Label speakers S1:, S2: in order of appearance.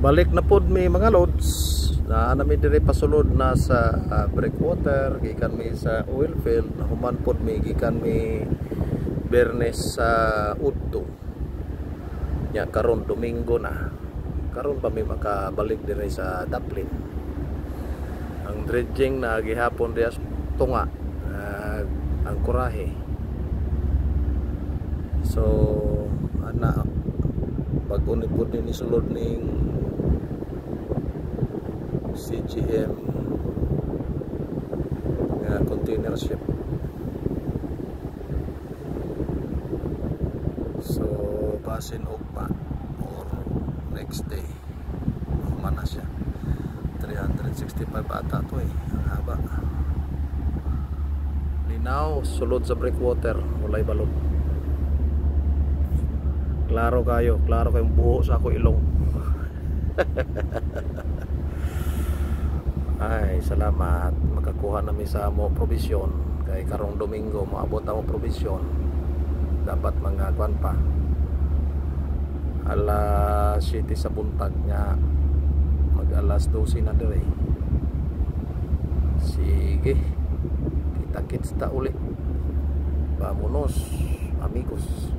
S1: Balik na pod mi mga lods. Na nami dire pasulod na sa breakwater, gikan mi sa oil field, human pod mi gikan mi Bernes sa Udto. Nya karon Domingo na. Karon pa mi makabalik dire sa Daplin. Ang dredging na gihapon diya tunga, ang kurahe. So ana pag unipod ni sulod ning CGM nga container ship. So basin ugma or next day humana siya 365 ata to ang haba. Linaw sulod sa breakwater, walay balod. Klaro kayong buho sa ako ilong. Ay, salamat. Makakuha namin sa mo provision. Kay karong Domingo maabot ang provision. Dapat mga kwan pa. Alas 7 sa buntag nga mag alas 12 na dire. Sige. Kita-kits ta uli. Vamonos, amigos.